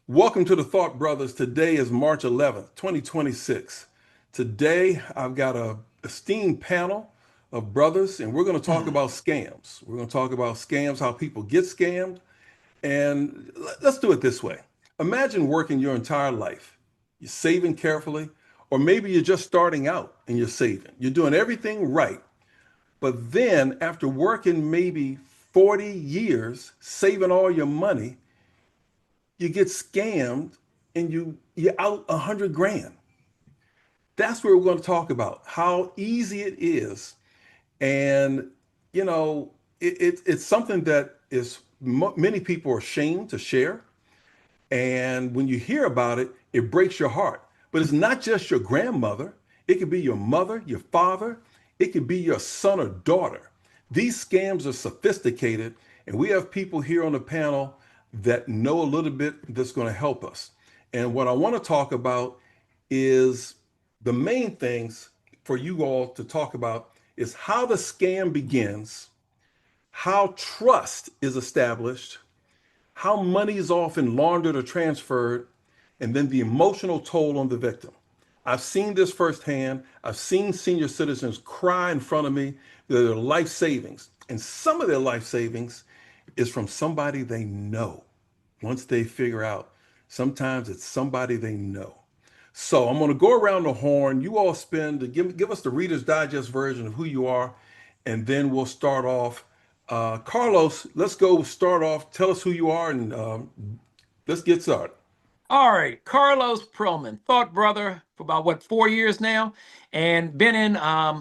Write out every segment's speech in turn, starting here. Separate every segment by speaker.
Speaker 1: Welcome to the Thought Brothers. Today is March 11th, 2026. Today, I've got a esteemed panel of brothers, and we're going to talk about scams. We're going to talk about scams, how people get scammed, and let's do it this way. Imagine working your entire life. You're saving carefully, or maybe you're just starting out and you're saving. You're doing everything right. But then, after working maybe 40 years, saving all your money, you get scammed and you're out 100 grand. That's what we're going to talk about, how easy it is. And you know it's something that is many people are ashamed to share, and when you hear about it, it breaks your heart. But it's not just your grandmother. It could be your mother, your father. It could be your son or daughter. These scams are sophisticated, and we have people here on the panel that know a little bit that's going to help us. And what I want to talk about is the main things for you all to talk about is how the scam begins, how trust is established, how money is often laundered or transferred, and then the emotional toll on the victim. I've seen this firsthand. I've seen senior citizens cry in front of me, their life savings. And some of their life savings is from somebody they know. Once they figure out, sometimes it's somebody they know. So I'm going to go around the horn. You all give us the Reader's Digest version of who you are, and then we'll start off. Carlos, let's go start off. Tell us who you are, and let's get started.
Speaker 2: All right, Carlos Perlman, thought brother for about 4 years now, and been in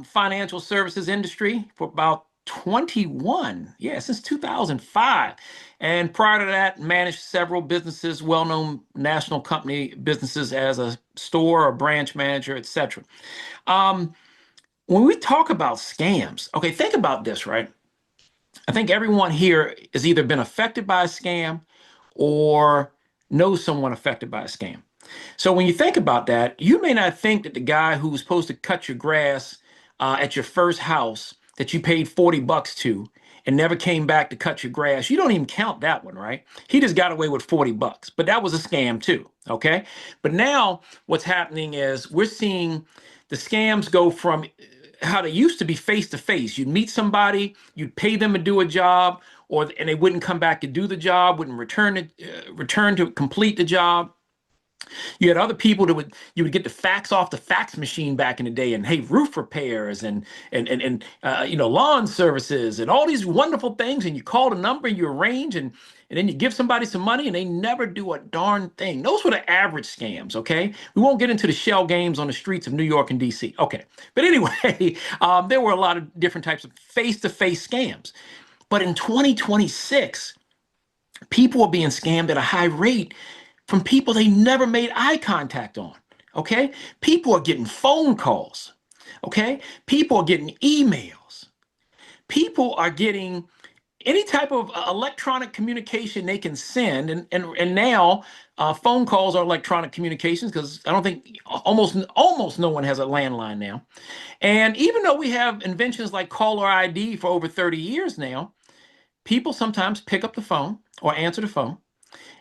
Speaker 2: financial services industry for about 21, yeah, since 2005. And prior to that, managed several businesses, well-known national company businesses as a store or branch manager, etc. When we talk about scams, okay, think about this, right? I think everyone here has either been affected by a scam or knows someone affected by a scam. So when you think about that, you may not think that the guy who was supposed to cut your grass at your first house that you paid 40 bucks to and never came back to cut your grass, you don't even count that one, right? He just got away with 40 bucks, but that was a scam too, okay? But now what's happening is we're seeing the scams go from how they used to be face to face. You'd meet somebody, you'd pay them to do a job, and they wouldn't come back to do the job, wouldn't return to complete the job. You had other people that you would get the fax off the fax machine back in the day, and hey, roof repairs and lawn services and all these wonderful things, and you call a number, you arrange, and then you give somebody some money, and they never do a darn thing. Those were the average scams. Okay, we won't get into the shell games on the streets of New York and D.C. Okay, but anyway, there were a lot of different types of face-to-face scams. But in 2026, people are being scammed at a high rate from people they never made eye contact on. Okay? People are getting phone calls. Okay? People are getting emails. People are getting any type of electronic communication they can send. And now phone calls are electronic communications, because I don't think almost no one has a landline now. And even though we have inventions like caller ID for over 30 years now, people sometimes pick up the phone or answer the phone,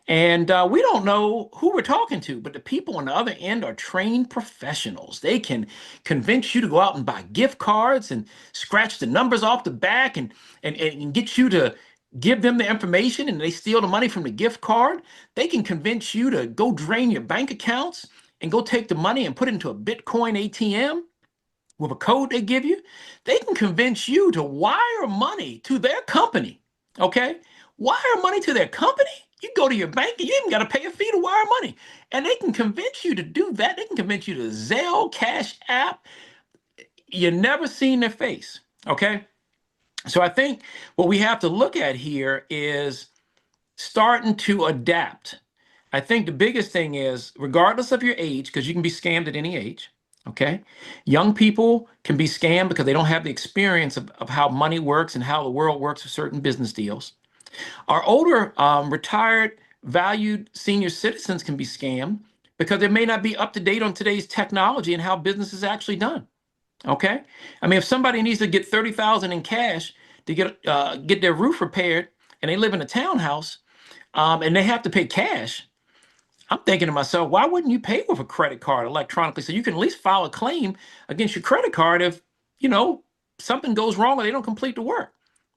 Speaker 2: and we don't know who we're talking to, but the people on the other end are trained professionals. They can convince you to go out and buy gift cards and scratch the numbers off the back and get you to give them the information, and they steal the money from the gift card. They can convince you to go drain your bank accounts and go take the money and put it into a Bitcoin ATM with a code they give you. They can convince you to wire money to their company. Okay? Wire money to their company? You go to your bank and you even got to pay a fee to wire money. And they can convince you to do that. They can convince you to Zelle, Cash App. You never seen their face. Okay? So I think what we have to look at here is starting to adapt. I think the biggest thing is, regardless of your age, because you can be scammed at any age. Okay. Young people can be scammed because they don't have the experience of how money works and how the world works with certain business deals. Our older, retired, valued senior citizens can be scammed because they may not be up to date on today's technology and how business is actually done. Okay. I mean, if somebody needs to get 30,000 in cash to get their roof repaired, and they live in a townhouse, and they have to pay cash, I'm thinking to myself, why wouldn't you pay with a credit card electronically so you can at least file a claim against your credit card if, you know, something goes wrong or they don't complete the work?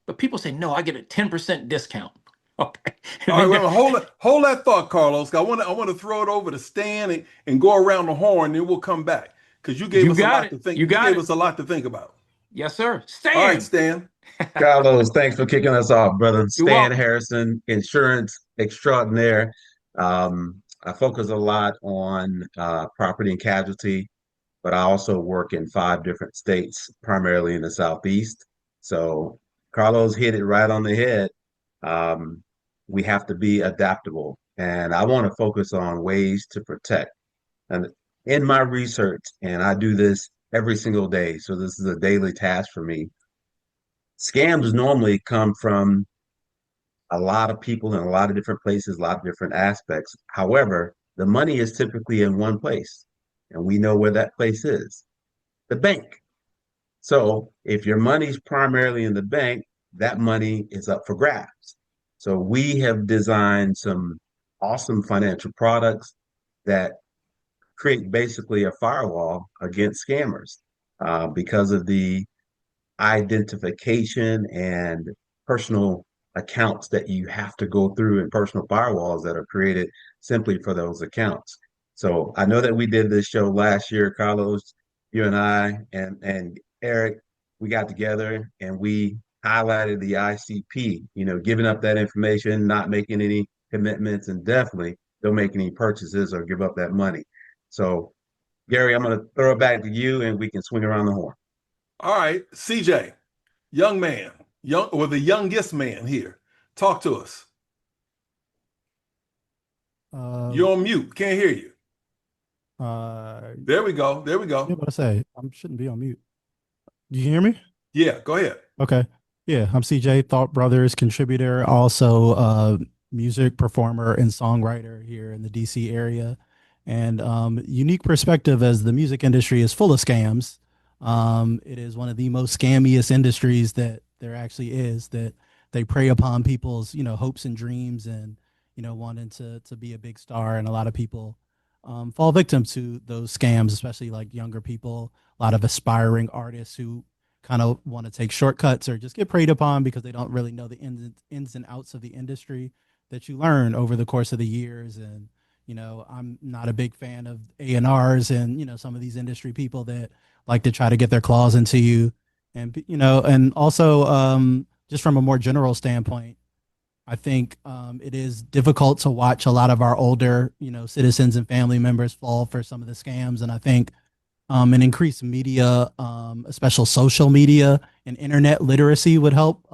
Speaker 2: But people say, no, I get a 10% discount. Okay. And
Speaker 1: All right,
Speaker 2: then
Speaker 1: wait a minute. Hold that thought, Carlos. I want to throw it over to Stan and go around the horn, then we'll come back because you gave
Speaker 2: you
Speaker 1: us a
Speaker 2: got
Speaker 1: lot
Speaker 2: it.
Speaker 1: to think.
Speaker 2: You
Speaker 1: You
Speaker 2: got
Speaker 1: gave
Speaker 2: it.
Speaker 1: us a lot to think about.
Speaker 2: Yes, sir.
Speaker 1: All right,
Speaker 2: Stan,
Speaker 1: Stan.
Speaker 3: Carlos, thanks for kicking us off, brother.
Speaker 2: you're
Speaker 3: Stan
Speaker 2: welcome.
Speaker 3: Harrison, insurance extraordinaire. I focus a lot on property and casualty, but I also work in 5 different states, primarily in the Southeast. So Carlos hit it right on the head. Um, we have to be adaptable, and I want to focus on ways to protect. And in my research, and I do this every single day, so this is a daily task for me. Scams normally come from a lot of people in a lot of different places, a lot of different aspects. However, the money is typically in one place, and we know where that place is, the bank. So if your money's primarily in the bank, that money is up for grabs. So we have designed some awesome financial products that create basically a firewall against scammers because of the identification and personal accounts that you have to go through and personal firewalls that are created simply for those accounts. So I know that we did this show last year, Carlos, you and I and Eric, we got together and we highlighted the ICP, giving up that information, not making any commitments, and definitely don't make any purchases or give up that money. So Gary, I'm going to throw it back to you and we can swing around the horn.
Speaker 1: All right, CJ, young man, young or the youngest man here. Talk to us.
Speaker 4: Um,
Speaker 1: You're on mute. Can't hear you.
Speaker 4: uh,
Speaker 1: There we go. There we
Speaker 4: yeah,
Speaker 1: go.
Speaker 4: what I say? I shouldn't be on mute. Do you hear me?
Speaker 1: Yeah, go ahead.
Speaker 4: Okay. Yeah, I'm CJ, Thought Brothers contributor, also music performer and songwriter here in the DC area. And unique perspective as the music industry is full of scams. It is one of the most scammiest industries that there actually is, that they prey upon people's, hopes and dreams and, wanting to be a big star. And a lot of people fall victim to those scams, especially like younger people, a lot of aspiring artists who kind of want to take shortcuts or just get preyed upon because they don't really know the ins and outs of the industry that you learn over the course of the years. And, I'm not a big fan of A&Rs and, some of these industry people that like to try to get their claws into you. And, and also just from a more general standpoint, I think it is difficult to watch a lot of our older, citizens and family members fall for some of the scams. And I think and increased media, especially social media and internet literacy would help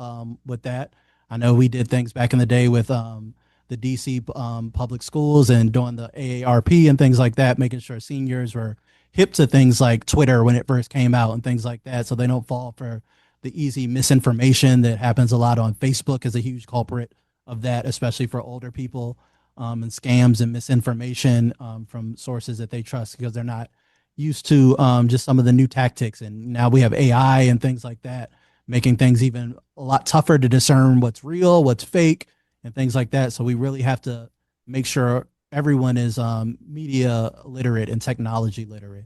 Speaker 4: with that. I know we did things back in the day with the DC public schools and doing the AARP and things like that, making sure seniors were hip to things like Twitter when it first came out and things like that, so they don't fall for the easy misinformation that happens a lot on Facebook is a huge culprit of that, especially for older people, and scams and misinformation from sources that they trust because they're not used to just some of the new tactics. And now we have AI and things like that, making things even a lot tougher to discern what's real, what's fake, and things like that. So we really have to make sure everyone is media literate and technology literate.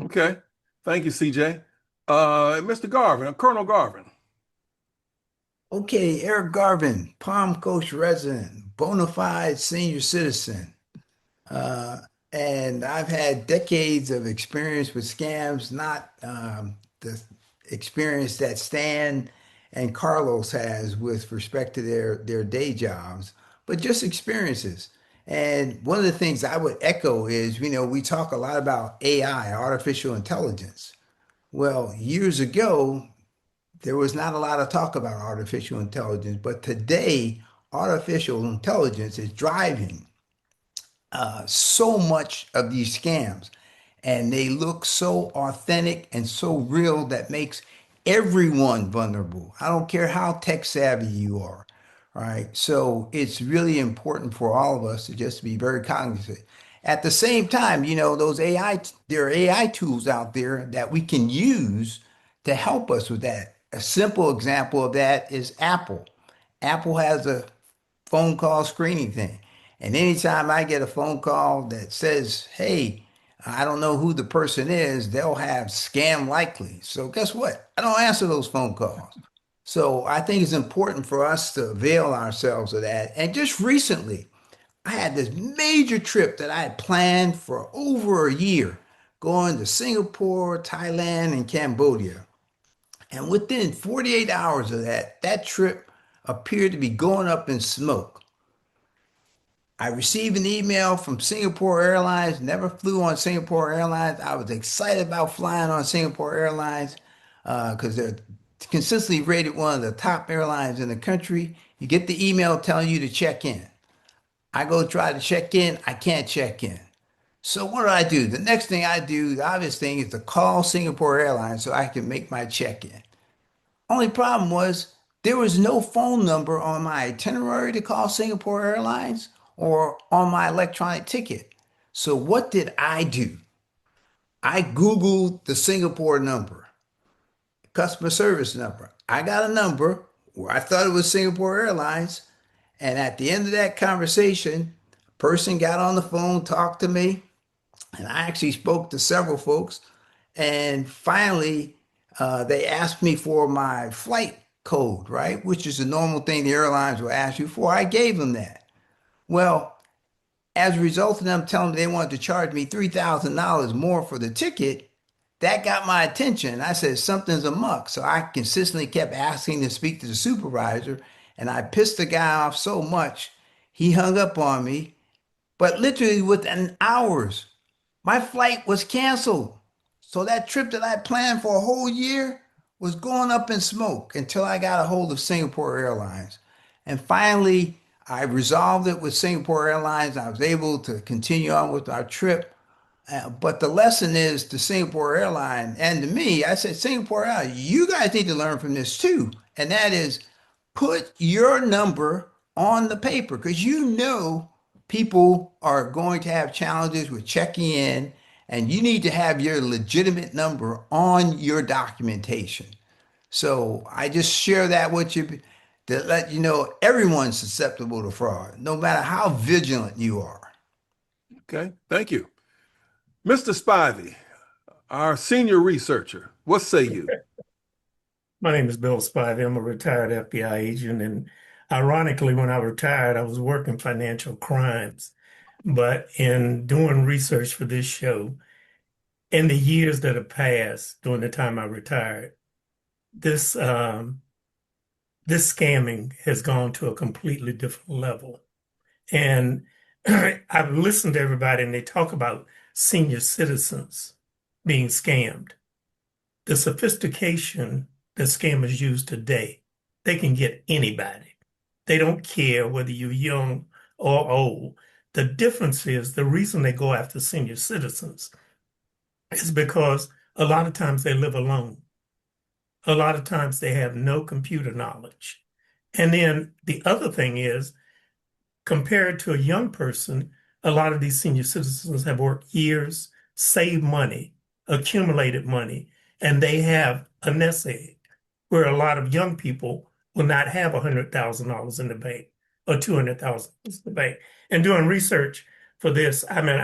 Speaker 1: Okay. Thank you, CJ. Mr. Garvin, Colonel Garvin.
Speaker 5: Okay, Eric Garvin, Palm Coast resident, bona fide senior citizen. Uh, and I've had decades of experience with scams, not the experience that Stan and Carlos has with respect to their day jobs, but just experiences. And one of the things I would echo is, we talk a lot about AI, artificial intelligence. Well, years ago, there was not a lot of talk about artificial intelligence, but today, artificial intelligence is driving so much of these scams, and they look so authentic and so real that makes everyone vulnerable. I don't care how tech savvy you are. All right. So it's really important for all of us to just be very cognizant. At the same time, those there are AI tools out there that we can use to help us with that. A simple example of that is Apple. Apple has a phone call screening thing. And anytime I get a phone call that says, hey, I don't know who the person is, they'll have scam likely. So guess what? I don't answer those phone calls. So I think it's important for us to avail ourselves of that. And just recently, I had this major trip that I had planned for over a year, going to Singapore, Thailand, and Cambodia. And within 48 hours of that, that trip appeared to be going up in smoke. I received an email from Singapore Airlines, never flew on Singapore Airlines. I was excited about flying on Singapore Airlines because they're consistently rated one of the top airlines in the country. You get the email telling you to check in. I go try to check in, I can't check in. So what do I do? The next thing I do, the obvious thing is to call Singapore Airlines so I can make my check-in. Only problem was there was no phone number on my itinerary to call Singapore Airlines or on my electronic ticket. So what did I do? I Googled the Singapore number, customer service number. I got a number where I thought it was Singapore Airlines. And at the end of that conversation, a person got on the phone, talked to me, and I actually spoke to several folks. And finally, they asked me for my flight code, right? Which is the normal thing the airlines will ask you for. I gave them that. Well, as a result of them telling me they wanted to charge me $3,000 more for the ticket, that got my attention. I said, something's amok. So I consistently kept asking to speak to the supervisor, and I pissed the guy off so much, he hung up on me. But literally within hours, my flight was canceled. So that trip that I planned for a whole year was going up in smoke until I got a hold of Singapore Airlines. And finally, I resolved it with Singapore Airlines. I was able to continue on with our trip. But the lesson is to Singapore Airlines and to me, I said, Singapore Airlines, you guys need to learn from this too. And that is put your number on the paper because you know people are going to have challenges with checking in, and you need to have your legitimate number on your documentation. So I just share that with you to let you know everyone's susceptible to fraud, no matter how vigilant you are.
Speaker 1: Okay, thank you. Mr. Spivey, our senior researcher, what say you?
Speaker 6: My name is Bill Spivey. I'm a retired FBI agent. And ironically, when I retired, I was working financial crimes. But in doing research for this show, in the years that have passed during the time I retired, this this scamming has gone to a completely different level. And I've listened to everybody, and they talk about senior citizens being scammed. The sophistication that scammers use today, they can get anybody. They don't care whether you're young or old. The difference is the reason they go after senior citizens is because a lot of times they live alone. A lot of times they have no computer knowledge. And then the other thing is, compared to a young person, a lot of these senior citizens have worked years, saved money, accumulated money, and they have a nest egg where a lot of young people will not have $100,000 in the bank or $200,000 in the bank. And doing research for this, I mean,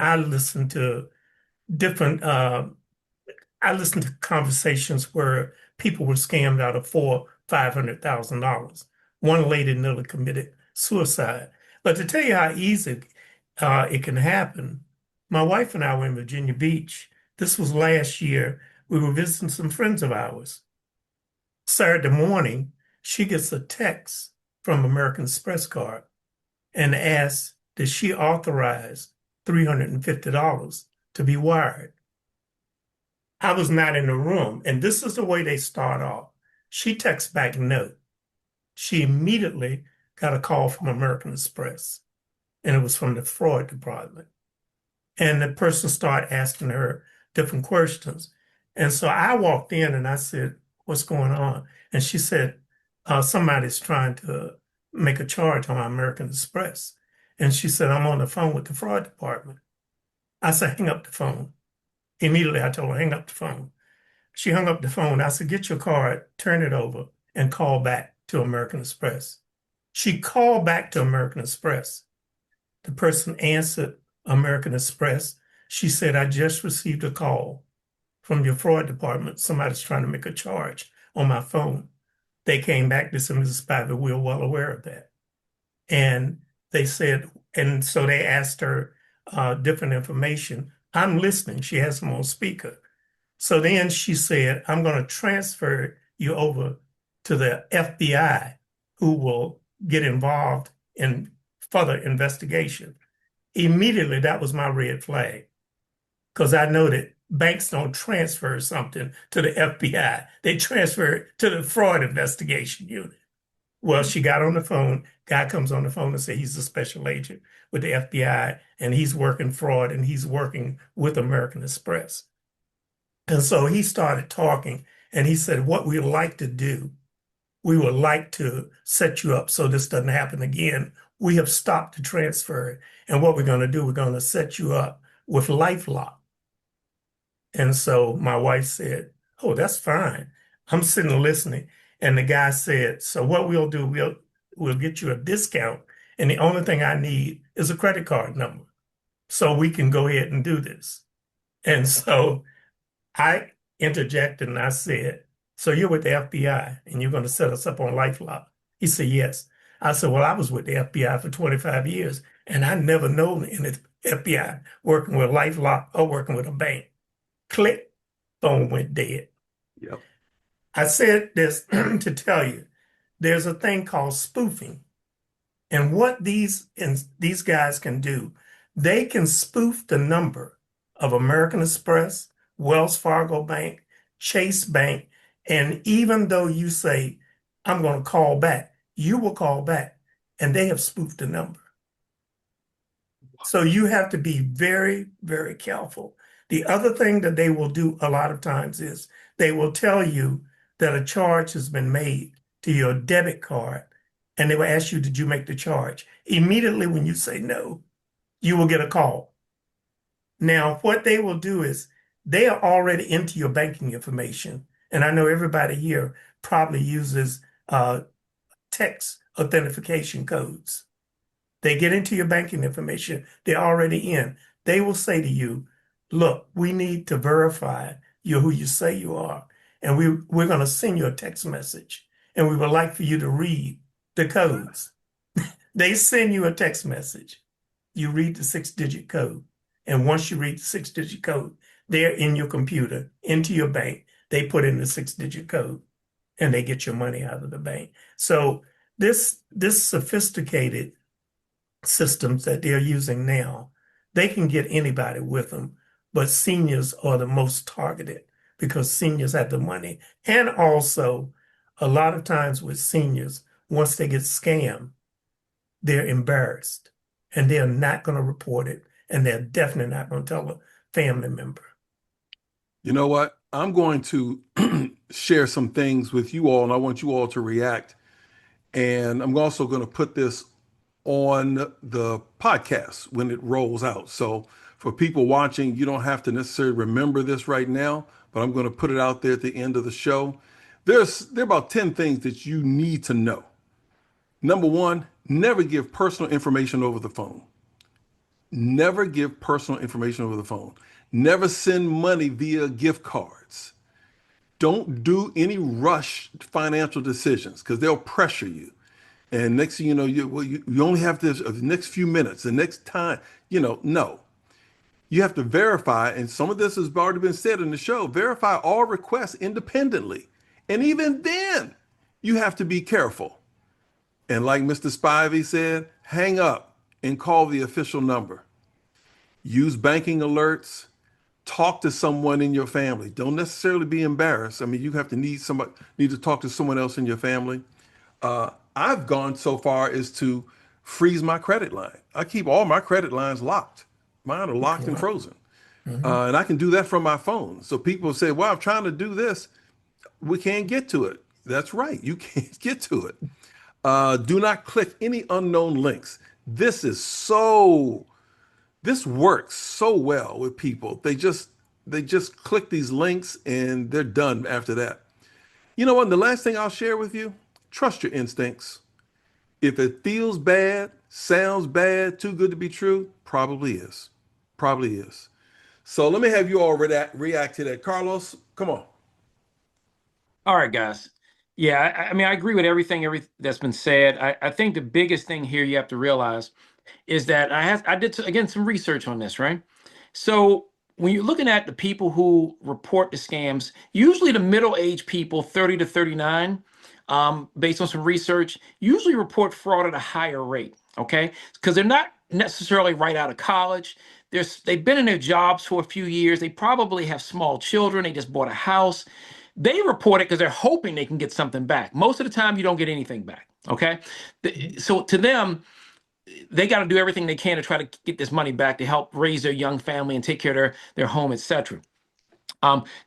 Speaker 6: different I listened to conversations where people were scammed out of $500,000. One lady nearly committed suicide. But to tell you how easy it can happen, my wife and I were in Virginia Beach. This was last year. We were visiting some friends of ours. Saturday morning, she gets a text from American Express card and asks, did she authorize $350 to be wired? I was not in the room, and this is the way they start off. She texts back no. She immediately got a call from American Express, and it was from the fraud department. And the person started asking her different questions. And so I walked in and I said, what's going on? And she said, somebody's trying to make a charge on American Express. And she said, I'm on the phone with the fraud department. I said, hang up the phone. Immediately, I told her, hang up the phone. She hung up the phone. I said, get your card, turn it over, and call back to American Express. She called back to American Express. The person answered American Express. She said, I just received a call from your fraud department. Somebody's trying to make a charge on my phone. They came back to some Mrs. Spivey. We're well aware of that. And they said, and so they asked her different information. I'm listening. She has them on speaker. So then she said, I'm going to transfer you over to the FBI, who will get involved in further investigation. Immediately, that was my red flag, because I know that banks don't transfer something to the FBI. They transfer it to the fraud investigation unit. Well, she got on the phone. Guy comes on the phone and says he's a special agent with the FBI and he's working fraud and he's working with American Express. And so he started talking and he said, what we'd like to do, we would like to set you up so this doesn't happen again. We have stopped the transfer. And what we're going to do, we're going to set you up with LifeLock. And so my wife said, oh, that's fine. I'm sitting there listening. And the guy said, so what we'll do, we'll get you a discount. And the only thing I need is a credit card number so we can go ahead and do this. And so I interjected and I said, so you're with the FBI and you're going to set us up on LifeLock? He said, yes. I said, well, I was with the FBI for 25 years and I never known in the FBI working with LifeLock or working with a bank. Click, phone went dead.
Speaker 1: Yep.
Speaker 6: I said this to tell you, there's a thing called spoofing. And what these guys can do, they can spoof the number of American Express, Wells Fargo Bank, Chase Bank, and even though you say, I'm going to call back, you will call back, and they have spoofed the number. So you have to be very, very careful. The other thing that they will do a lot of times is they will tell you that a charge has been made to your debit card, and they will ask you, did you make the charge? Immediately when you say no, you will get a call. Now, what they will do is they are already into your banking information. And I know everybody here probably uses text authentication codes. They get into your banking information. They're already in. They will say to you, look, we need to verify you're who you say you are. And we're going to send you a text message. And we would like for you to read the codes. They send you a text message. You read the 6-digit code. And once you read the 6-digit code, they're in your computer, into your bank. They put in the 6-digit code and they get your money out of the bank. So this sophisticated systems that they're using now, they can get anybody with them, but seniors are the most targeted because seniors have the money. And also, a lot of times with seniors, once they get scammed, they're embarrassed and they're not going to report it. And they're definitely not going to tell a family member.
Speaker 1: You know what? I'm going to share some things with you all, and I want you all to react. And I'm also going to put this on the podcast when it rolls out. So for people watching, you don't have to necessarily remember this right now, but I'm going to put it out there at the end of the show. There are about 10 things that you need to know. Number one, never give personal information over the phone. Never give personal information over the phone. Never send money via gift cards. Don't do any rush financial decisions because they'll pressure you. And next thing you know, you only have this the next few minutes, the next time, no. You have to verify, and some of this has already been said in the show, verify all requests independently. And even then, you have to be careful. And like Mr. Spivey said, hang up and call the official number. Use banking alerts. Talk to someone in your family. Don't necessarily be embarrassed. I mean, you have to need to talk to someone else in your family. I've gone so far as to freeze my credit line. I keep all my credit lines locked. Mine are locked and frozen. And I can do that from my phone. So people say, well, I'm trying to do this. We can't get to it. That's right. You can't get to it. Do not click any unknown links. This works so well with people. They just click these links and they're done after that. You know what? The last thing I'll share with you, trust your instincts. If it feels bad, sounds bad, too good to be true, probably is. Probably is. So let me have you all react to that. Carlos, come on.
Speaker 2: All right, guys. Yeah, I mean, I agree with everything that's been said. I think the biggest thing here you have to realize is that I did again some research on this, right? So when you're looking at the people who report the scams, usually the middle-aged people, 30 to 39, based on some research, usually report fraud at a higher rate. Okay, because they're not necessarily right out of college. They've been in their jobs for a few years. They probably have small children. They just bought a house. They report it because they're hoping they can get something back. Most of the time, you don't get anything back. Okay, so to them, they got to do everything they can to try to get this money back to help raise their young family and take care of their home, etc.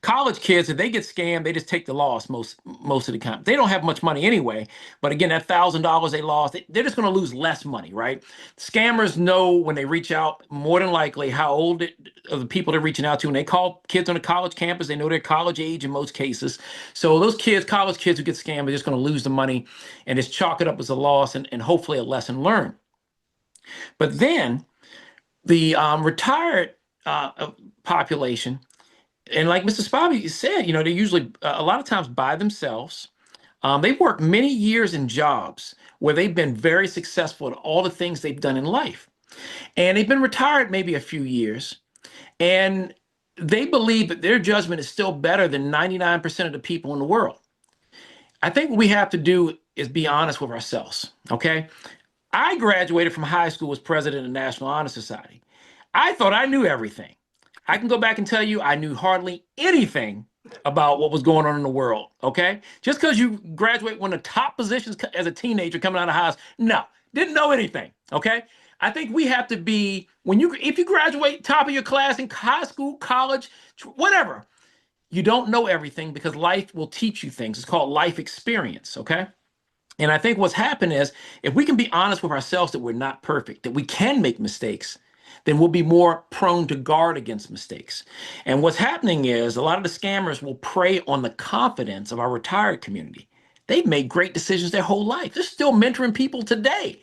Speaker 2: College kids, if they get scammed, they just take the loss most of the time. They don't have much money anyway. But again, that $1,000 they lost, they're just going to lose less money, right? Scammers know when they reach out, more than likely, how old of the people they're reaching out to. And they call kids on a college campus. They know their college age in most cases. So those kids, college kids who get scammed, are just going to lose the money and just chalk it up as a loss and hopefully a lesson learned. But then the retired population, and like Mr. Spivey said, they usually a lot of times by themselves. They've worked many years in jobs where they've been very successful at all the things they've done in life. And they've been retired maybe a few years. And they believe that their judgment is still better than 99% of the people in the world. I think what we have to do is be honest with ourselves, okay? I graduated from high school as president of the National Honor Society. I thought I knew everything. I can go back and tell you I knew hardly anything about what was going on in the world, okay? Just because you graduate one of the top positions as a teenager coming out of high school, no, didn't know anything, okay? I think we have to be, if you graduate top of your class in high school, college, whatever, you don't know everything because life will teach you things. It's called life experience, okay? And I think what's happened is if we can be honest with ourselves that we're not perfect, that we can make mistakes, then we'll be more prone to guard against mistakes. And what's happening is a lot of the scammers will prey on the confidence of our retired community. They've made great decisions their whole life. They're still mentoring people today,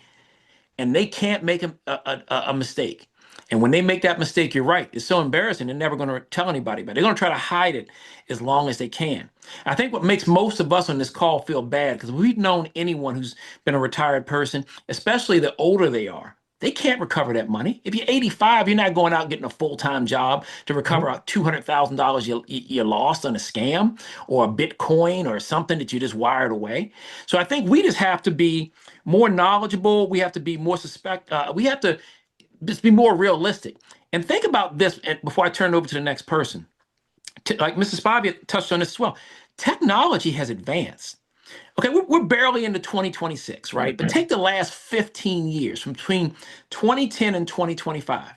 Speaker 2: and they can't make a mistake. And when they make that mistake, you're right. It's so embarrassing. They're never going to tell anybody about it. They're going to try to hide it as long as they can. I think what makes most of us on this call feel bad, because we've known anyone who's been a retired person, especially the older they are, they can't recover that money. If you're 85, you're not going out getting a full-time job to recover $200,000 you lost on a scam or a Bitcoin or something that you just wired away. So I think we just have to be more knowledgeable. We have to be more we have to just be more realistic. And think about this before I turn it over to the next person. Like Mrs. Spivey touched on this as well. Technology has advanced. Okay, we're barely into 2026, right? But take the last 15 years, from between 2010 and 2025.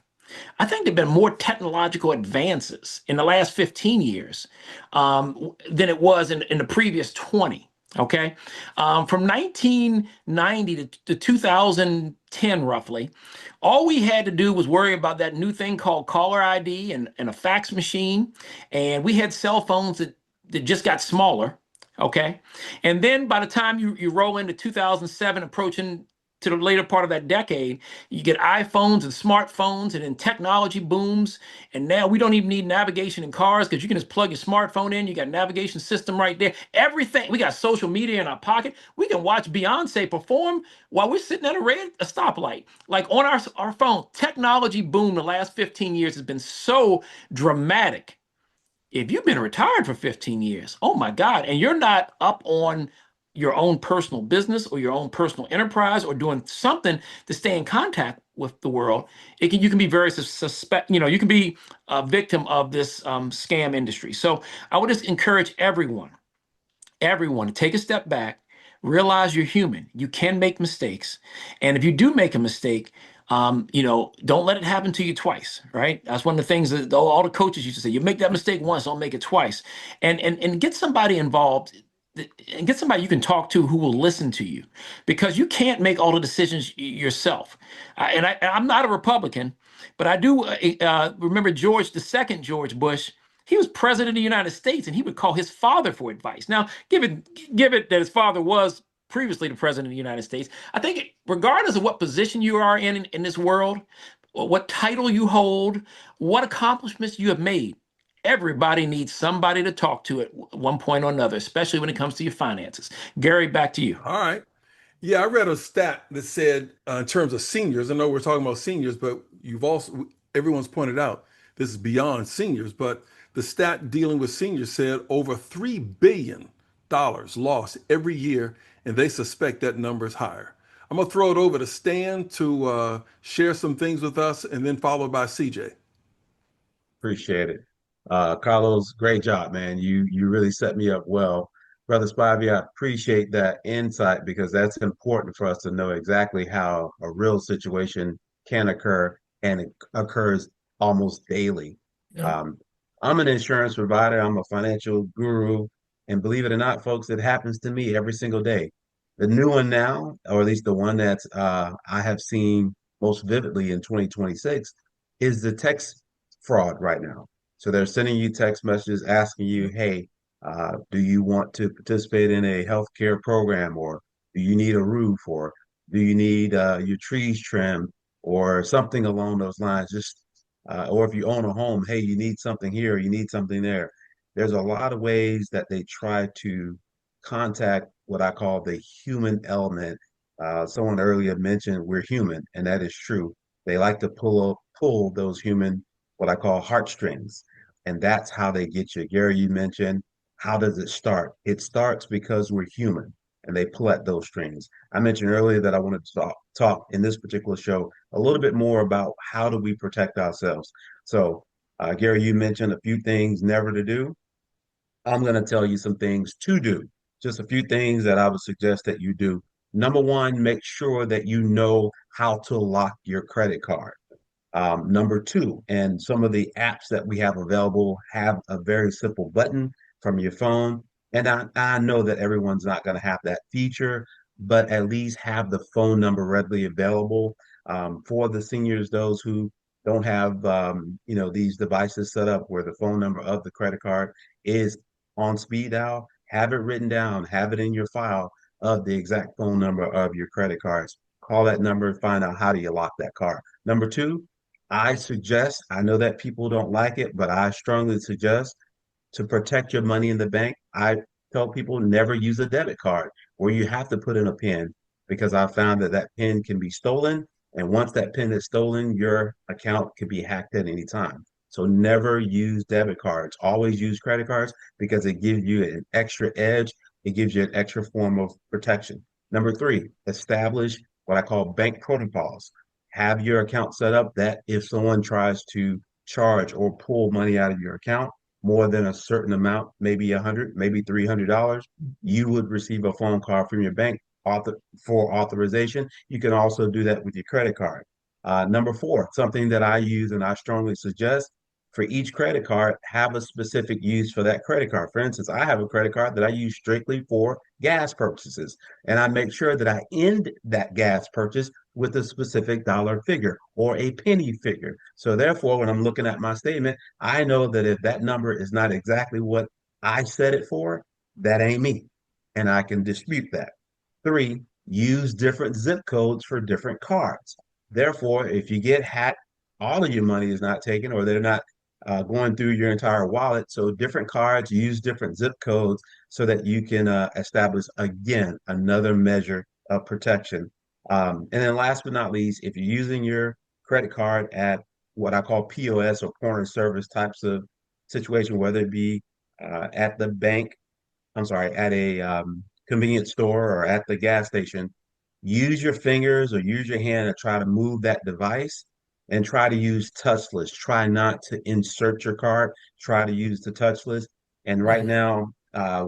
Speaker 2: I think there have been more technological advances in the last 15 years than it was in the previous 20. Okay, from 1990 to 2010, roughly, all we had to do was worry about that new thing called caller ID and a fax machine. And we had cell phones that just got smaller. Okay. And then by the time you roll into 2007, approaching to the later part of that decade, you get iPhones and smartphones, and then technology booms. And now we don't even need navigation in cars because you can just plug your smartphone in. You got a navigation system right there. Everything. We got social media in our pocket. We can watch Beyonce perform while we're sitting at a stoplight, like on our phone. Technology boom the last 15 years has been so dramatic. If you've been retired for 15 years, oh my God, and you're not up on your own personal business or your own personal enterprise or doing something to stay in contact with the world, you can be very you can be a victim of this scam industry. So I would just encourage everyone to take a step back, realize you're human. You can make mistakes. And if you do make a mistake, don't let it happen to you twice, right? That's one of the things that all the coaches used to say. You make that mistake once, don't make it twice. And get somebody involved and get somebody you can talk to who will listen to you, because you can't make all the decisions yourself. I'm not a Republican, but I do remember the second George Bush. He was president of the United States, and he would call his father for advice. Now, give it that his father was previously the president of the United States. I think regardless of what position you are in this world, or what title you hold, what accomplishments you have made, everybody needs somebody to talk to at one point or another, especially when it comes to your finances. Gary, back to you.
Speaker 1: All right. Yeah, I read a stat that said in terms of seniors, I know we're talking about seniors, but everyone's pointed out this is beyond seniors, but the stat dealing with seniors said over $3 billion lost every year, and they suspect that number is higher. I'm going to throw it over to Stan to share some things with us, and then followed by CJ.
Speaker 3: Appreciate it. Carlos, great job, man. You really set me up well. Brother Spivey, I appreciate that insight because that's important for us to know exactly how a real situation can occur, and it occurs almost daily.
Speaker 6: Yeah.
Speaker 3: Um, I'm an insurance provider, I'm a financial guru, and believe it or not, folks, it happens to me every single day. The new one now, or at least the one that I have seen most vividly in 2026, is the text fraud right now. So they're sending you text messages asking you, hey, do you want to participate in a healthcare program, or do you need a roof, or do you need your trees trimmed, or something along those lines? Just or if you own a home, hey, you need something here, you need something there. There's a lot of ways that they try to contact what I call the human element. Someone earlier mentioned we're human, and that is true. They like to pull those human, what I call heartstrings, and that's how they get you. Gary, you mentioned, how does it start? It starts because we're human, and they pull at those strings. I mentioned earlier that I wanted to talk in this particular show a little bit more about how do we protect ourselves. So, Gary, you mentioned a few things never to do. I'm going to tell you some things to do, just a few things that I would suggest that you do. Number one, make sure that you know how to lock your credit card. Number two, and some of the apps that we have available have a very simple button from your phone. And I know that everyone's not going to have that feature, but at least have the phone number readily available for the seniors, those who don't have these devices set up where the phone number of the credit card is on speed dial. Have it written down, have it in your file of the exact phone number of your credit cards. Call that number and find out how do you lock that card. Number two, I know that people don't like it, but I strongly suggest to protect your money in the bank. I tell people never use a debit card where you have to put in a PIN, because I found that that PIN can be stolen. And once that PIN is stolen, your account can be hacked at any time. So never use debit cards. Always use credit cards because it gives you an extra edge. It gives you an extra form of protection. Number three, establish what I call bank protocols. Have your account set up that if someone tries to charge or pull money out of your account more than a certain amount, maybe 100, maybe $300, you would receive a phone call from your bank for authorization. You can also do that with your credit card. Number four, something that I use and I strongly suggest, for each credit card, have a specific use for that credit card. For instance, I have a credit card that I use strictly for gas purchases, and I make sure that I end that gas purchase with a specific dollar figure or a penny figure. So therefore, when I'm looking at my statement, I know that if that number is not exactly what I set it for, that ain't me, and I can dispute that. Three, use different zip codes for different cards. Therefore, if you get hacked, all of your money is not taken, or they're not going through your entire wallet. So different cards use different zip codes so that you can establish, again, another measure of protection. And then last but not least, if you're using your credit card at what I call POS or point of service types of situation, whether it be at the bank, I'm sorry, at a convenience store or at the gas station, use your fingers or use your hand to try to move that device, and try to use touchless. Try not to insert your card. Try to use the touchless. And right now,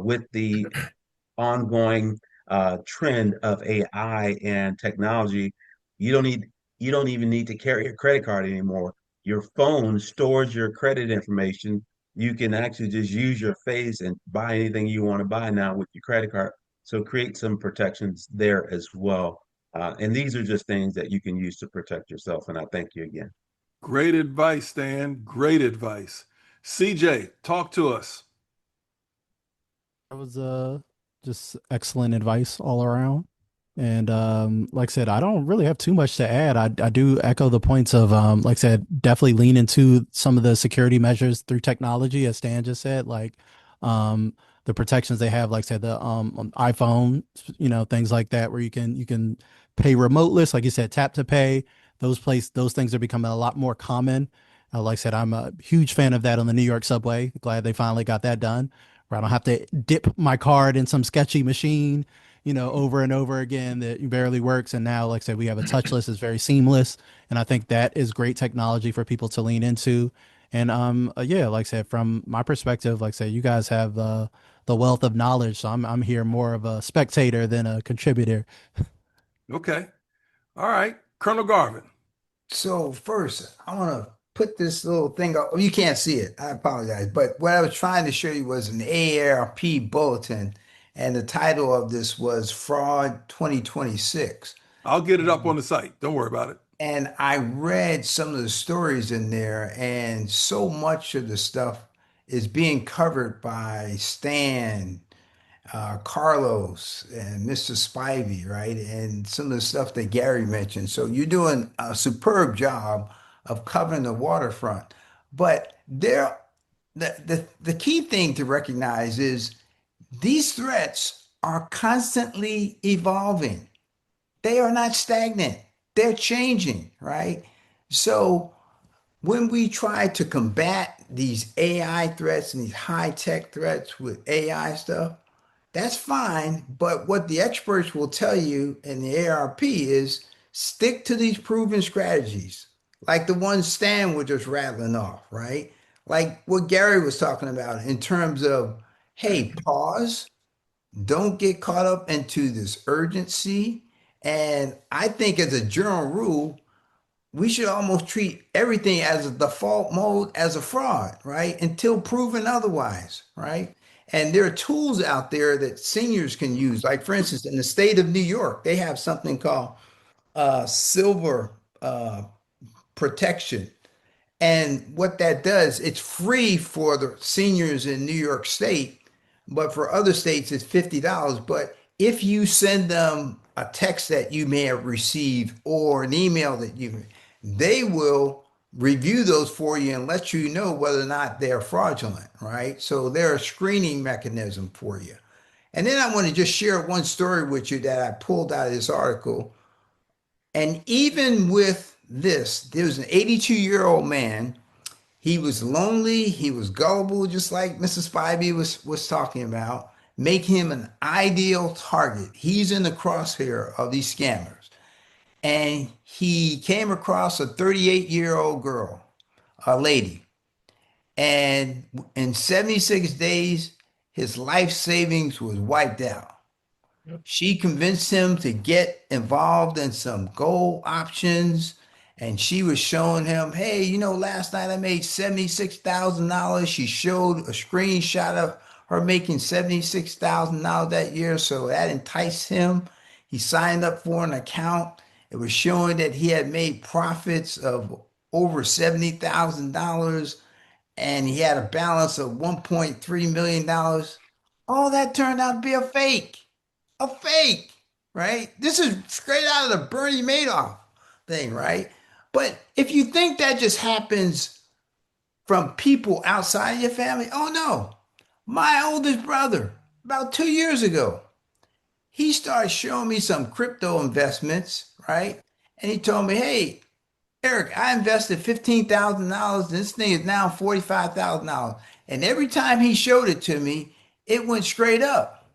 Speaker 3: with the ongoing trend of AI and technology, you don't need you don't even need to carry a credit card anymore. Your phone stores your credit information. You can actually just use your face and buy anything you want to buy now with your credit card. So create some protections there as well. And these are just things that you can use to protect yourself. And I thank you again.
Speaker 1: Great advice, Stan. Great advice. CJ, talk to us.
Speaker 4: That was Just excellent advice all around. And like I said, I don't really have too much to add. I do echo the points of like I said, definitely lean into some of the security measures through technology, as Stan just said, like um the protections they have, like I said, the on iPhone, things like that, where you can pay remoteless, like you said, tap to pay. Those things are becoming a lot more common. Like I said, I'm a huge fan of that on the New York subway. Glad they finally got that done, where I don't have to dip my card in some sketchy machine, over and over again that barely works. And now, like I said, we have a touchless, it's very seamless. And I think that is great technology for people to lean into. And yeah, like I said, from my perspective, like I said, you guys have the wealth of knowledge. So I'm here more of a spectator than a contributor.
Speaker 1: Okay. All right. Colonel Garvin.
Speaker 5: So first, I want to put this little thing up. You can't see it. I apologize. But what I was trying to show you was an AARP bulletin, and the title of this was Fraud 2026.
Speaker 1: I'll get it up on the site. Don't worry about it.
Speaker 5: And I read some of the stories in there, and so much of the stuff is being covered by Stan, Carlos, and Mr. Spivey, right? And some of the stuff that Gary mentioned. So you're doing a superb job of covering the waterfront. But the key thing to recognize is these threats are constantly evolving. They are not stagnant. They're changing, right? So when we try to combat these AI threats and these high tech threats with AI stuff, that's fine. But what the experts will tell you in the ARP is stick to these proven strategies, like the ones Stan was just rattling off, right? Like what Gary was talking about in terms of, hey, pause, don't get caught up into this urgency. And I think as a general rule, we should almost treat everything as a default mode as a fraud, right? Until proven otherwise, right? And there are tools out there that seniors can use. Like, for instance, in the state of New York, they have something called silver protection. And what that does, it's free for the seniors in New York State, but for other states, it's $50. But if you send them a text that you may have received or an email that they will review those for you and let you know whether or not they're fraudulent, right? So they're a screening mechanism for you. And then I want to just share one story with you that I pulled out of this article. And even with this, there was an 82-year-old man. He was lonely, he was gullible, just like Mrs. Spivey was talking about, make him an ideal target. He's in the crosshair of these scammers. And he came across a 38-year-old girl, a lady. And in 76 days, his life savings was wiped out. She convinced him to get involved in some gold options. And she was showing him, hey, last night I made $76,000. She showed a screenshot of her making $76,000 that year. So that enticed him. He signed up for an account. It was showing that he had made profits of over $70,000 and he had a balance of $1.3 million. All that turned out to be a fake, right? This is straight out of the Bernie Madoff thing, right? But if you think that just happens from people outside your family, oh no. My oldest brother, about 2 years ago, he started showing me some crypto investments, right? And he told me, hey, Eric, I invested $15,000. This thing is now $45,000. And every time he showed it to me, it went straight up.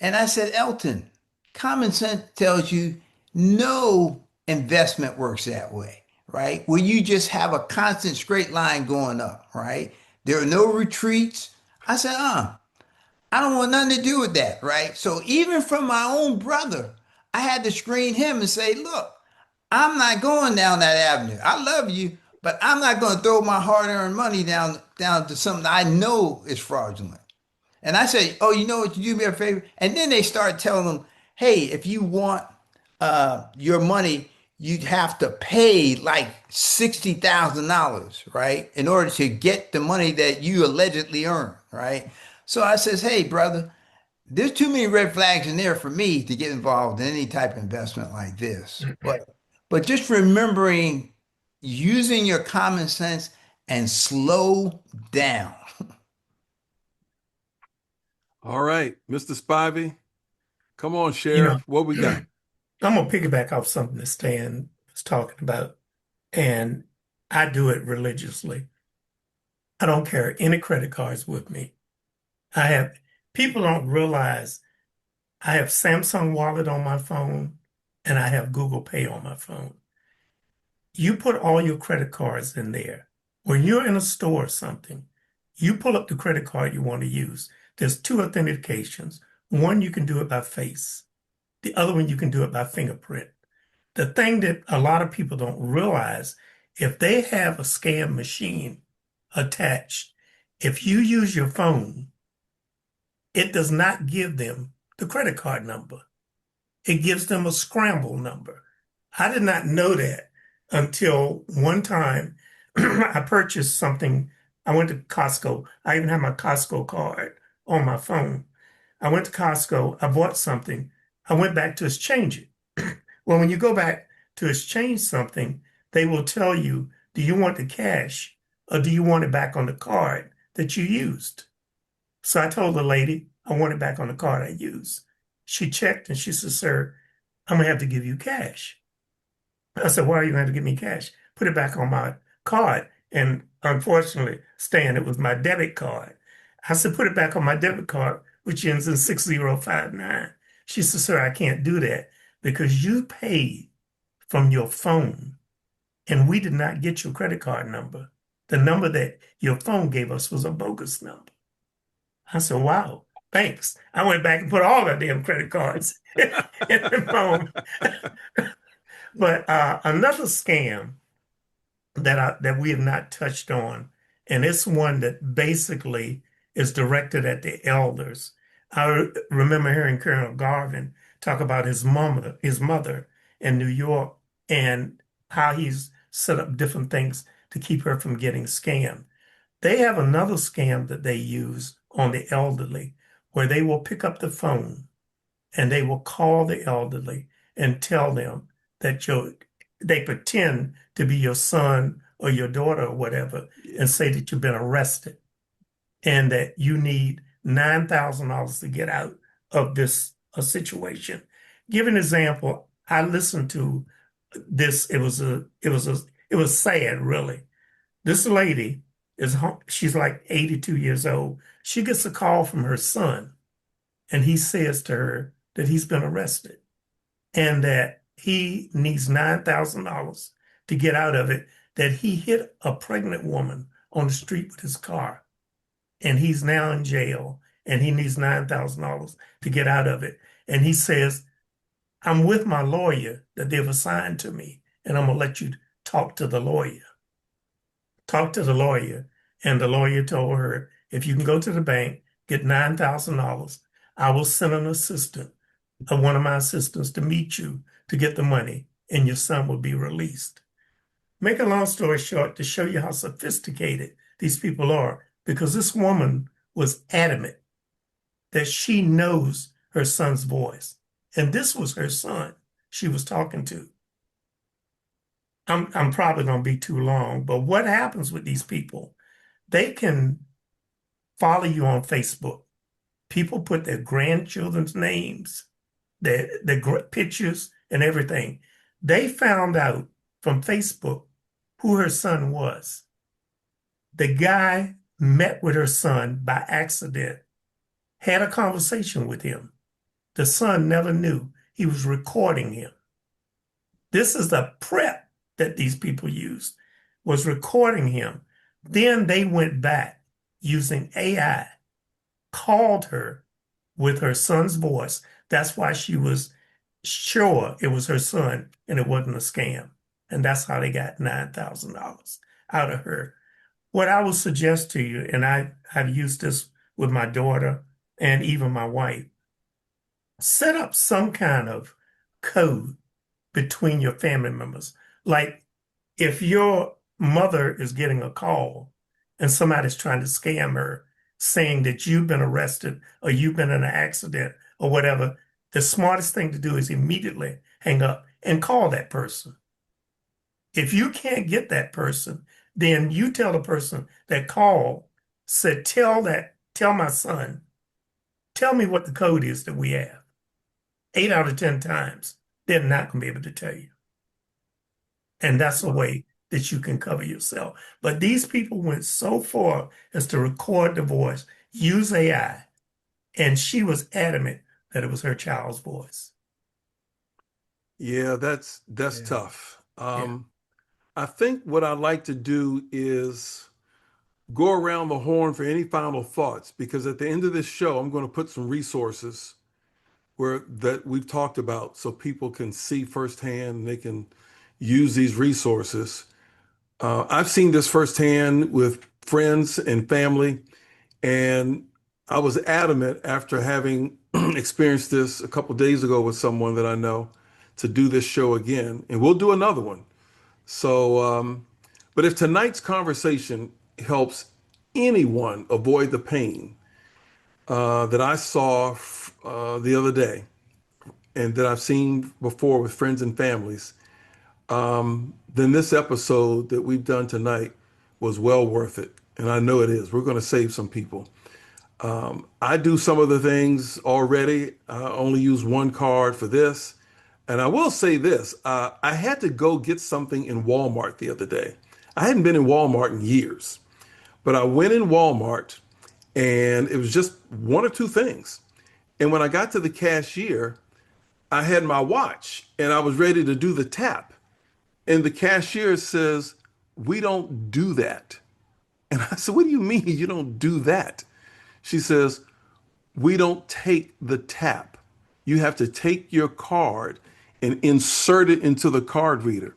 Speaker 5: And I said, Elton, common sense tells you no investment works that way, right? Where you just have a constant straight line going up, right? There are no retreats. I said, I don't want nothing to do with that, right? So even from my own brother, I had to screen him and say, look, I'm not going down that avenue. I love you, but I'm not going to throw my hard-earned money down to something I know is fraudulent. And I say, oh, you know what? You do me a favor. And then they start telling them, hey, if you want your money, you'd have to pay like $60,000, right? In order to get the money that you allegedly earned, right? So I says, hey, brother, there's too many red flags in there for me to get involved in any type of investment like this. But just remembering using your common sense and slow down.
Speaker 1: All right, Mr. Spivey, come on,
Speaker 6: You know,
Speaker 1: share what we got.
Speaker 6: I'm gonna piggyback off something that Stan was talking about, and I do it religiously. I don't carry any credit cards with me. I have People don't realize I have Samsung Wallet on my phone and I have Google Pay on my phone. You put all your credit cards in there. When you're in a store or something, you pull up the credit card you want to use. There's two authentications. One, you can do it by face. The other one, you can do it by fingerprint. The thing that a lot of people don't realize, if they have a scam machine attached, if you use your phone, it does not give them the credit card number. It gives them a scramble number. I did not know that until one time I purchased something. I went to Costco. I even have my Costco card on my phone. I went to Costco. I bought something. I went back to exchange it. Well, when you go back to exchange something, they will tell you, do you want the cash or do you want it back on the card that you used? So I told the lady I want it back on the card I used. She checked and she said, sir, I'm gonna have to give you cash. I said, why are you going to give me cash? Put it back on my card. And unfortunately, Stan, it was my debit card. I said, put it back on my debit card, which ends in 6059. She said, sir, I can't do that because you paid from your phone and we did not get your credit card number. The number that your phone gave us was a bogus number. I said, wow, thanks. I went back and put all the damn credit cards in the phone. But another scam that we have not touched on, and it's one that basically is directed at the elders. I remember hearing Colonel Garvin talk about his mother in New York, and how he's set up different things to keep her from getting scammed. They have another scam that they use on the elderly, where they will pick up the phone and they will call the elderly and tell them that they pretend to be your son or your daughter or whatever, and say that you've been arrested and that you need $9,000 to get out of this situation. Give an example. I listened to this. It was sad, really. This lady she's like 82 years old. She gets a call from her son, and he says to her that he's been arrested and that he needs $9,000 to get out of it, that he hit a pregnant woman on the street with his car, and he's now in jail, and he needs $9,000 to get out of it. And he says, I'm with my lawyer that they've assigned to me, and I'm going to let you talk to the lawyer. Talk to the lawyer. And the lawyer told her, if you can go to the bank, get $9,000, I will send an assistant, one of my assistants, to meet you to get the money, and your son will be released. Make a long story short, to show you how sophisticated these people are, because this woman was adamant that she knows her son's voice. And this was her son she was talking to. I'm probably going to be too long, but what happens with these people? They can follow you on Facebook. People put their grandchildren's names, their pictures, and everything. They found out from Facebook who her son was. The guy met with her son by accident, had a conversation with him. The son never knew he was recording him. This is the prep that these people used, was recording him. Then they went back using AI, called her with her son's voice. That's why she was sure it was her son and it wasn't a scam. And that's how they got $9,000 out of her. What I would suggest to you, and I've used this with my daughter and even my wife, set up some kind of code between your family members. Like if your mother is getting a call and somebody's trying to scam her, saying that you've been arrested or you've been in an accident or whatever, the smartest thing to do is immediately hang up and call that person. If you can't get that person, then you tell the person that called, said, tell my son, tell me what the code is that we have. 8 out of 10 times, they're not going to be able to tell you. And that's a way that you can cover yourself. But these people went so far as to record the voice, use AI, and she was adamant that it was her child's voice.
Speaker 1: Yeah, that's
Speaker 5: Yeah.
Speaker 1: tough.
Speaker 6: Yeah.
Speaker 1: I think what I'd like to do is go around the horn for any final thoughts, because at the end of this show, I'm going to put some resources where that we've talked about so people can see firsthand and they can use these resources. I've seen this firsthand with friends and family, and I was adamant after having experienced this a couple days ago with someone that I know to do this show again, and we'll do another one. So, but if tonight's conversation helps anyone avoid the pain that I saw the other day and that I've seen before with friends and families, then this episode that we've done tonight was well worth it. And I know it is. We're going to save some people. I do some of the things already. I only use one card for this. And I will say this, I had to go get something in Walmart the other day. I hadn't been in Walmart in years, but I went in Walmart and it was just one or two things. And when I got to the cashier, I had my watch and I was ready to do the tap. And the cashier says, "We don't do that." And I said, "What do you mean you don't do that?" She says, "We don't take the tap. You have to take your card and insert it into the card reader."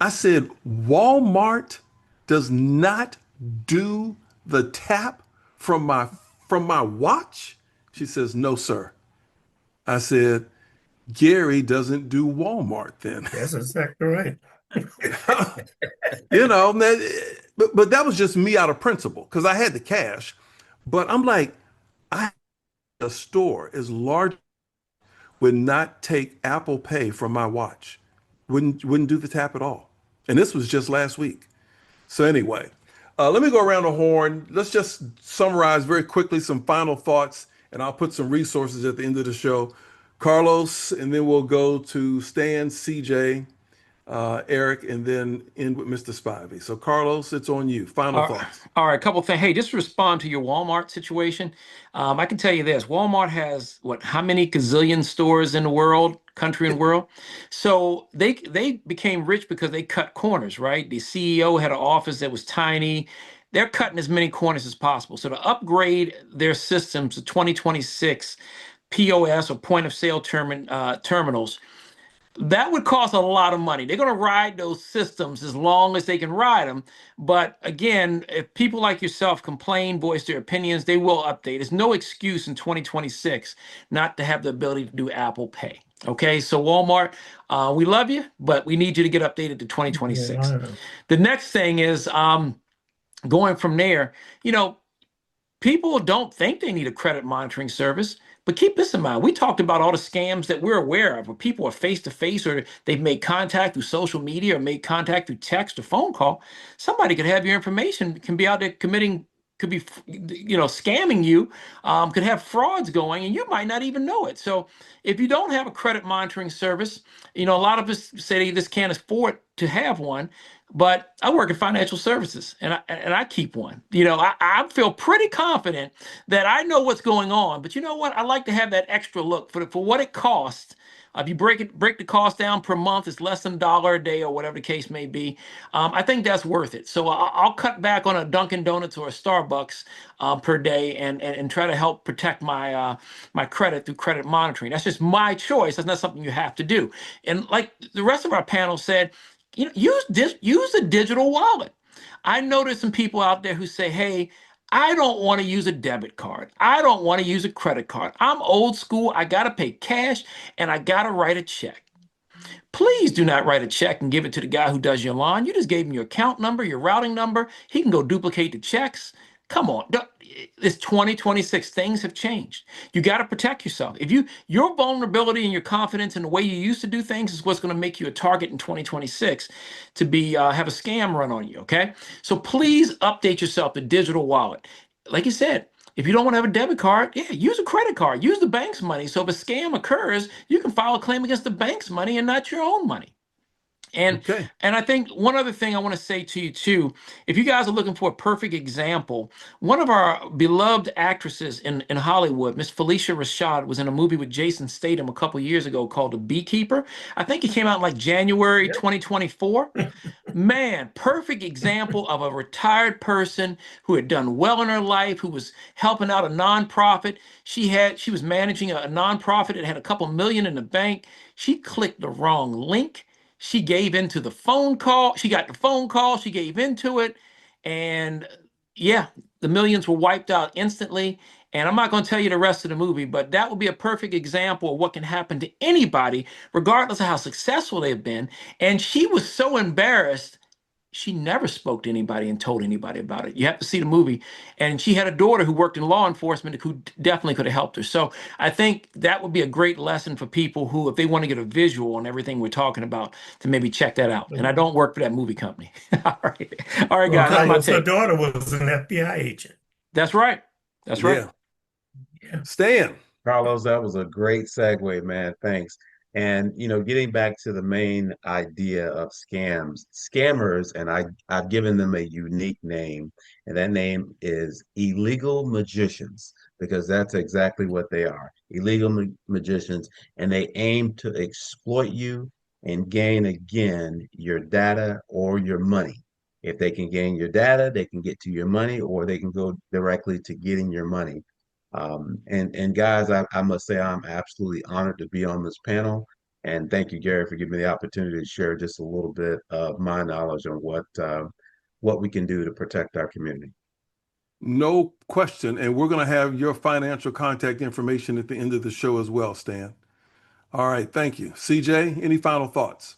Speaker 1: I said, "Walmart does not do the tap from my watch?" She says, "No, sir." I said, "Gary doesn't do Walmart then."
Speaker 6: That's exactly right.
Speaker 1: You know, but that was just me out of principle because I had the cash. But I'm like, I a store as large would not take Apple Pay from my watch. Wouldn't do the tap at all. And this was just last week. So anyway, let me go around the horn. Let's just summarize very quickly some final thoughts, and I'll put some resources at the end of the show. Carlos, and then we'll go to Stan, CJ, Eric, and then end with Mr. Spivey. So Carlos, it's on you. Final thoughts.
Speaker 2: All right, a couple things. Hey, just to respond to your Walmart situation, I can tell you this: Walmart has what? How many gazillion stores in the world, country and world? So they became rich because they cut corners, right? The CEO had an office that was tiny. They're cutting as many corners as possible. So to upgrade their systems to 2026 POS or point of sale terminals, that would cost a lot of money. They're going to ride those systems as long as they can ride them. But again, if people like yourself complain, voice their opinions, they will update. There's no excuse in 2026 not to have the ability to do Apple Pay. Okay, so Walmart, we love you, but we need you to get updated to 2026.
Speaker 6: Yeah.
Speaker 2: The next thing is going from there, people don't think they need a credit monitoring service, but keep this in mind. We talked about all the scams that we're aware of, where people are face to face or they've made contact through social media or made contact through text or phone call. Somebody could have your information, can be out there committing, could be, scamming you, could have frauds going, and you might not even know it. So if you don't have a credit monitoring service, a lot of us say they just can't afford to have one. But I work in financial services, and I keep one. I feel pretty confident that I know what's going on. But you know what? I like to have that extra look for what it costs. If you break the cost down per month, it's less than $1 a day or whatever the case may be. I think that's worth it. So I'll cut back on a Dunkin' Donuts or a Starbucks per day and try to help protect my my credit through credit monitoring. That's just my choice. That's not something you have to do. And like the rest of our panel said, use a digital wallet. I know there's some people out there who say, "Hey, I don't want to use a debit card. I don't want to use a credit card. I'm old school. I got to pay cash and I got to write a check." Please do not write a check and give it to the guy who does your lawn. You just gave him your account number, your routing number. He can go duplicate the checks. Come on. It's 2026. Things have changed. You got to protect yourself. If your vulnerability and your confidence in the way you used to do things is what's going to make you a target in 2026 to be have a scam run on you. Okay. So please update yourself to digital wallet. Like you said, if you don't want to have a debit card, yeah, use a credit card. Use the bank's money. So if a scam occurs, you can file a claim against the bank's money and not your own money. And
Speaker 1: Okay.
Speaker 2: and I think one other thing I want to say to you too, if you guys are looking for a perfect example, one of our beloved actresses in Hollywood, Miss Felicia Rashad, was in a movie with Jason Statham a couple years ago called The Beekeeper. I think it came out in like January 2024. Man, perfect example of a retired person who had done well in her life, who was helping out a nonprofit. She was managing a nonprofit that had a couple million in the bank. She clicked the wrong link. She gave into the phone call. She got the phone call. She gave into it. And yeah, the millions were wiped out instantly. And I'm not going to tell you the rest of the movie, but that would be a perfect example of what can happen to anybody, regardless of how successful they've been. And she was so embarrassed, she never spoke to anybody and told anybody about it. You have to see the movie. And she had a daughter who worked in law enforcement who definitely could have helped her. So I think that would be a great lesson for people who, if they want to get a visual on everything we're talking about, to maybe check that out. And I don't work for that movie company. All right. All right,
Speaker 6: Well,
Speaker 2: guys, that's my
Speaker 6: Carlos, her
Speaker 2: take.
Speaker 6: daughter was an FBI agent.
Speaker 2: That's right. That's right.
Speaker 1: Yeah.
Speaker 6: Yeah.
Speaker 1: Stan.
Speaker 3: Carlos, that was a great segue, man. Thanks. And getting back to the main idea of scammers, and I've given them a unique name, and that name is illegal magicians, because that's exactly what they are, illegal magicians, and they aim to exploit you and gain again your data or your money. If they can gain your data, they can get to your money, or they can go directly to getting your money. And guys, I must say I'm absolutely honored to be on this panel. And thank you, Gary, for giving me the opportunity to share just a little bit of my knowledge on what we can do to protect our community.
Speaker 1: No question. And we're going to have your financial contact information at the end of the show as well, Stan. All right. Thank you. CJ, any final thoughts?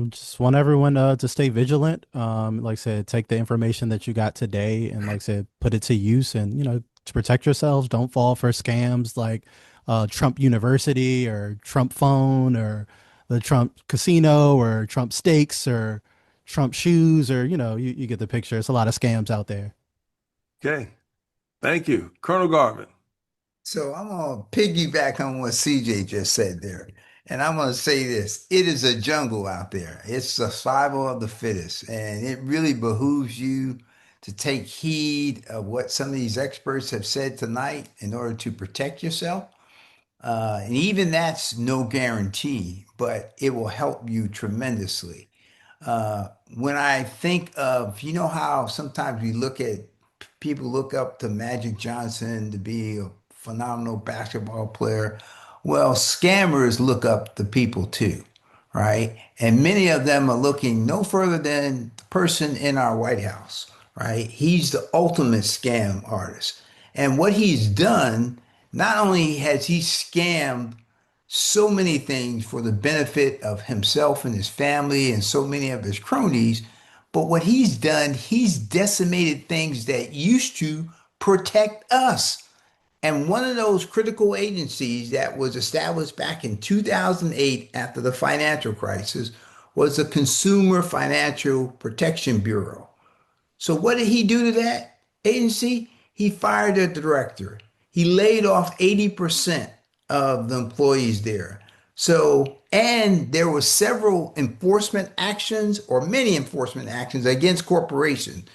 Speaker 4: Just want everyone to stay vigilant. Like I said, take the information that you got today and like I said, put it to use and to protect yourselves. Don't fall for scams like Trump University or Trump phone or the Trump casino or Trump steaks or Trump shoes or you get the picture. It's a lot of scams out there.
Speaker 1: Okay. Thank you. Colonel Garvin.
Speaker 5: So I'm going to piggyback on what CJ just said there. And I'm going to say this, it is a jungle out there. It's survival of the fittest. And it really behooves you to take heed of what some of these experts have said tonight in order to protect yourself. And even that's no guarantee, but it will help you tremendously. When I think of, how sometimes we look at people look up to Magic Johnson to be a phenomenal basketball player. Well, scammers look up to people too, right? And many of them are looking no further than the person in our White House, right? He's the ultimate scam artist. And what he's done, not only has he scammed so many things for the benefit of himself and his family and so many of his cronies. But what he's done, he's decimated things that used to protect us. And one of those critical agencies that was established back in 2008 after the financial crisis was the Consumer Financial Protection Bureau. So what did he do to that agency? He fired the director. He laid off 80% of the employees there. So, and there were several enforcement actions or many enforcement actions against corporations.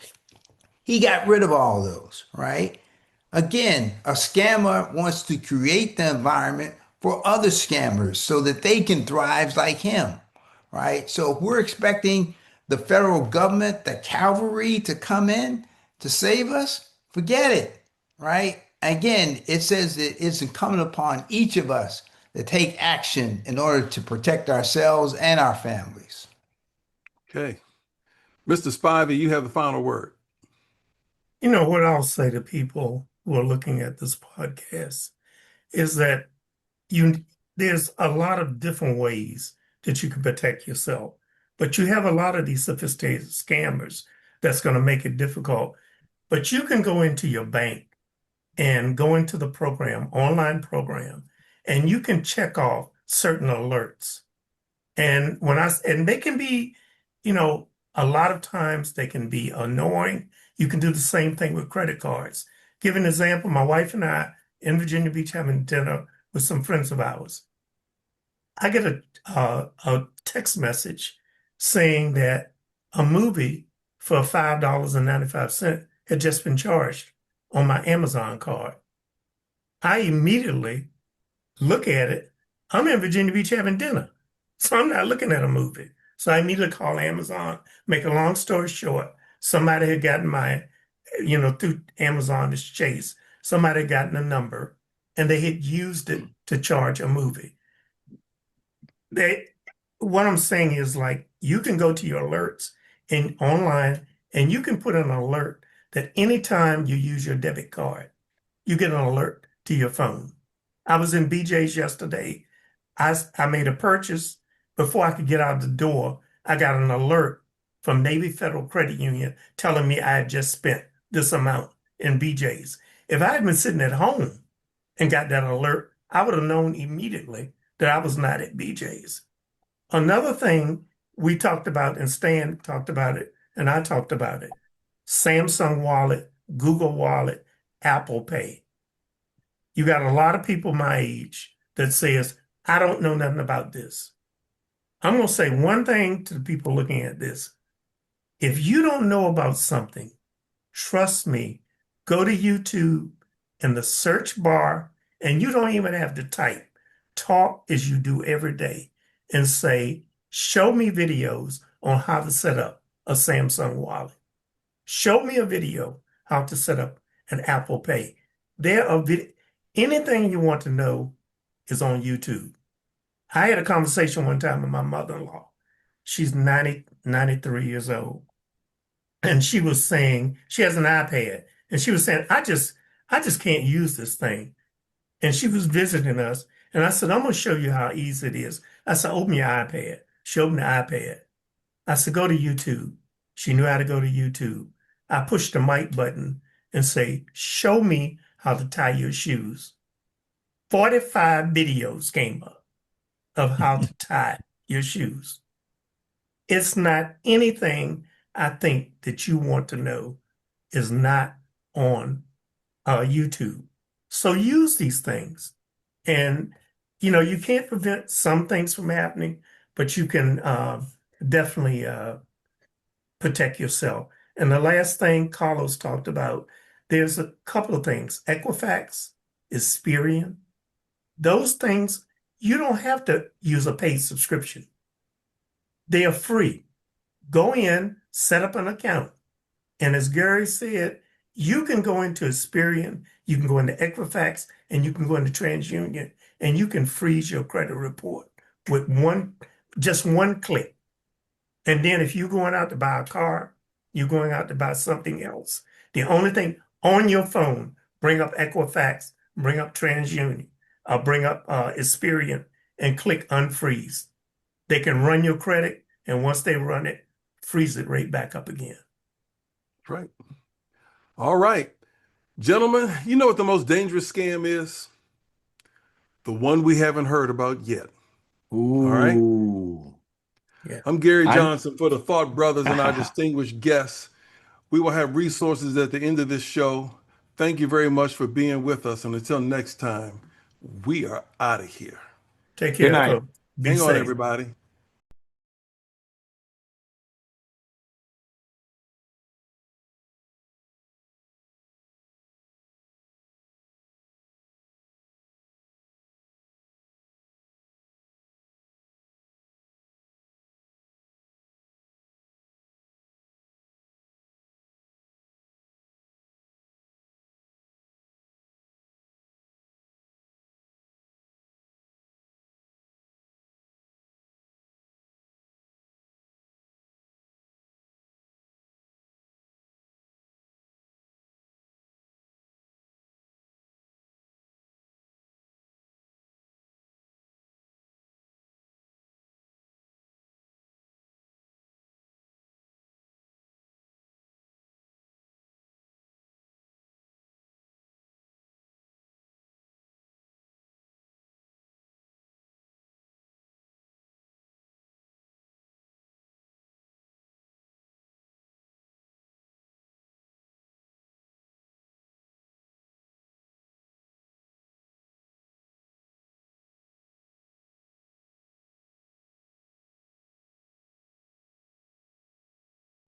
Speaker 5: He got rid of all those, right? Again, a scammer wants to create the environment for other scammers so that they can thrive like him, right? So if we're expecting the federal government, the cavalry to come in to save us, forget it, right? Again, it says that it's incumbent upon each of us to take action in order to protect ourselves and our families.
Speaker 1: Okay. Mr. Spivey, you have the final word.
Speaker 6: What I'll say to people who are looking at this podcast is that there's a lot of different ways that you can protect yourself, but you have a lot of these sophisticated scammers that's going to make it difficult. But you can go into your bank and go into the program, online program, and you can check off certain alerts. And and they can be, you know, a lot of times they can be annoying. You can do the same thing with credit cards. Give an example, my wife and I in Virginia Beach having dinner with some friends of ours. I get a text message saying that a movie for $5.95 had just been charged on my Amazon card. I immediately look at it. I'm in Virginia Beach having dinner, so I'm not looking at a movie. So I immediately call Amazon. Make a long story short, somebody had gotten my, through Amazon's Chase, somebody had gotten a number and they had used it to charge a movie. What I'm saying is, like, you can go to your alerts and online and you can put an alert that anytime you use your debit card, you get an alert to your phone. I was in BJ's yesterday. I made a purchase. Before I could get out the door, I got an alert from Navy Federal Credit Union telling me I had just spent this amount in BJ's. If I had been sitting at home and got that alert, I would have known immediately that I was not at BJ's. Another thing we talked about, and Stan talked about it, and I talked about it, Samsung Wallet, Google Wallet, Apple Pay. You got a lot of people my age that says, I don't know nothing about this. I'm going to say one thing to the people looking at this. If you don't know about something, trust me, go to YouTube in the search bar, and you don't even have to type. Talk as you do every day and say, show me videos on how to set up a Samsung wallet. Show me a video how to set up an Apple Pay. Anything you want to know is on YouTube. I had a conversation one time with my mother-in-law. She's 93 years old. And she was saying, she has an iPad. And she was saying, I just can't use this thing. And she was visiting us. And I said, I'm going to show you how easy it is. I said, open your iPad. She opened the iPad. I said, go to YouTube. She knew how to go to YouTube. I pushed the mic button and say, show me how to tie your shoes. 45 videos came up of how to tie your shoes. It's not anything I think that you want to know is not on YouTube. So use these things. And, you can't prevent some things from happening, but you can definitely protect yourself. And the last thing Carlos talked about, there's a couple of things. Equifax, Experian, those things, you don't have to use a paid subscription. They are free. Go in, set up an account. And as Gary said, you can go into Experian, you can go into Equifax, and you can go into TransUnion, and you can freeze your credit report with just one click. And then if you're going out to buy a car, you're going out to buy something else, the only thing on your phone, bring up Equifax, bring up TransUnion, bring up Experian, and click unfreeze. They can run your credit, and once they run it, freeze it right back up again.
Speaker 1: Right. All right. Gentlemen, you know what the most dangerous scam is? The one we haven't heard about yet.
Speaker 2: Ooh.
Speaker 1: All right.
Speaker 6: Yeah.
Speaker 1: I'm Gary Johnson for the Thought Brothers and our distinguished guests. We will have resources at the end of this show. Thank you very much for being with us. And until next time, we are out of here.
Speaker 6: Take care,
Speaker 2: Good night.
Speaker 6: folks. Be
Speaker 1: Hang on,
Speaker 6: safe.
Speaker 1: everybody.